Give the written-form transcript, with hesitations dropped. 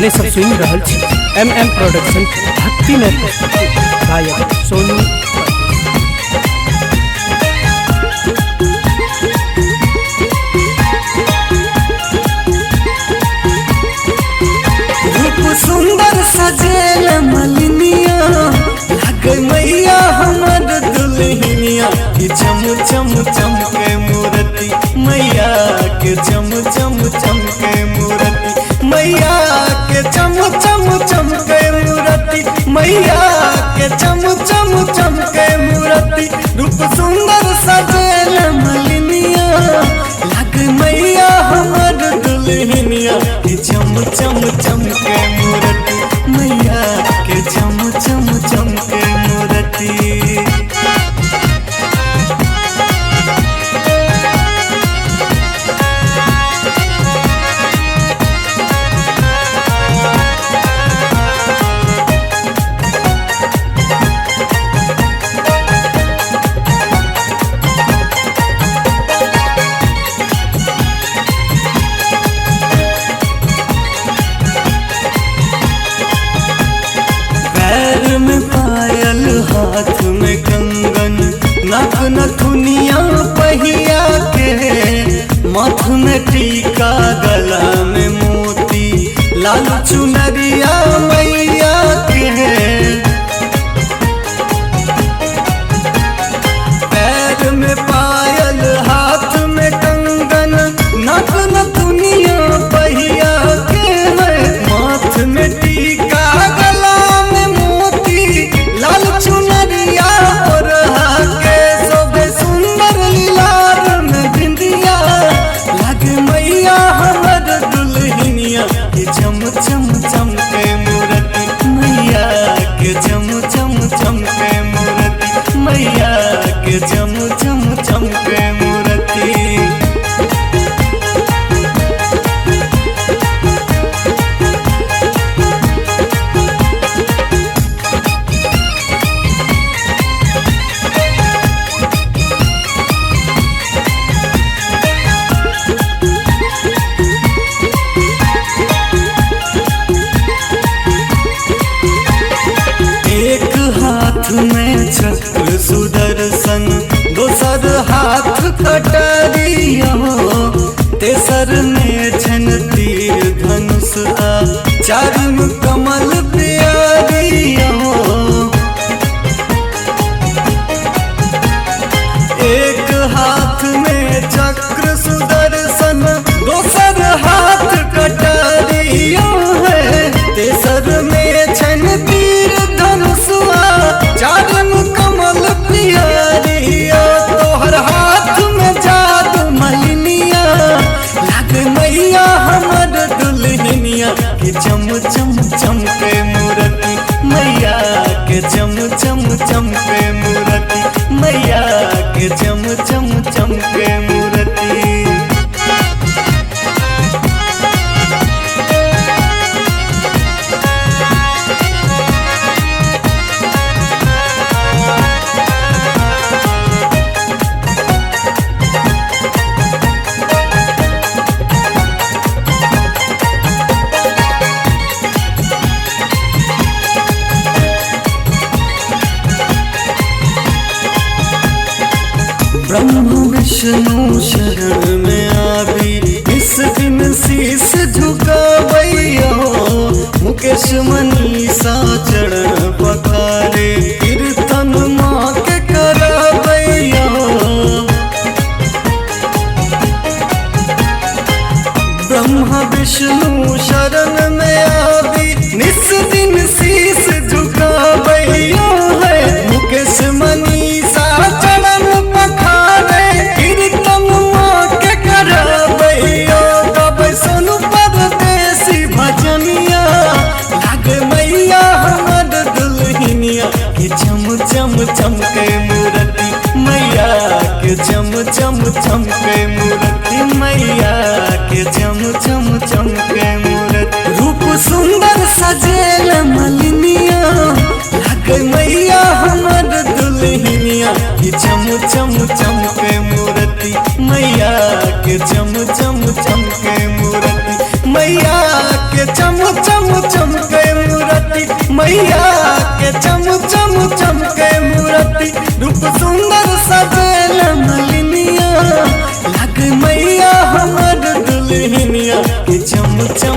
अपने सब सुन रहल छी MM प्रोडक्शन भक्ति में प्रस्तुति गायक सोनू। सुंदर सजेल मलिनिया लगे मैया हमर दुल्हनिया कि चम चम चमके मूर्ति मैया के चम चम चमके मूर्ति मैया के चम चम चमके मूर्ति मैया के चम चम चमके मूर्ति रूप सुंदर सजेल मलिनिया लगे मैया हमर दुल्हनिया कि चम चम चमके मूर्ति मैया के चम चम चमके मूर्ति। हाथ में कंगन नाक नथुनिया पहिया के माथ में टीका गला में मोती लाल चुनरिया मैया के पैर में पायल हाथ में कंगन नाक नथुनिया पहिया के माथ में टीका गला में मोती लाल चुनरिया और के सोबे सुंदर लीलार में बिंदिया लगे मैया हमर दुल्हनिया के चम चम चमके मूर्ति मैया के चम चम चमके मूर्ति मैया के चम चम चमके मूर्ति। हाथ में चक्र सुदर्शन दोसर हाथ कटरिया तेसर में छन तीर धनुष चारिम कमल प्यारिया एक हाथ में चक्र सुदर्शन दोसर हाथ कटरिया है तेसर में छन तीर धनुष चारिम कमल प्यारिया तोहर हाथ में जादू मलिनिया लगे मैया हमर दुल्हनिया के चम चम चमके मूर्ति मैया के चम चम चमके मूर्ति मैया के चम चम चमके मूर्ति। ब्रह्म विष्णु शरण में आवी इस दिन शीश झुकावैया मुकेश मनीषा चरण पखारे कीर्तन माँ के करावैया ब्रह्म विष्णु शरण में आवी निस दिन शीश झुकावैया है मुकेश मनीषा चरण सोनू परदेसी भजनिया लगे मैया हमर दुल्हनिया के चम चम चमके मूर्ति मैया के चम चम चमके मूर्ति मैया के चम चम चमके मूर्ति रूप सुंदर सजेल मलिनिया लगे मैया हमर दुल्हनिया के चम चम चमके मूर्ति मैया के चम चम चमके मूर्ति मैया के चम चम मैया के चम चम चमके मूर्ति रूप सुंदर सजेल मलिनिया लागे मैया हमर दुल्हनिया के चम चम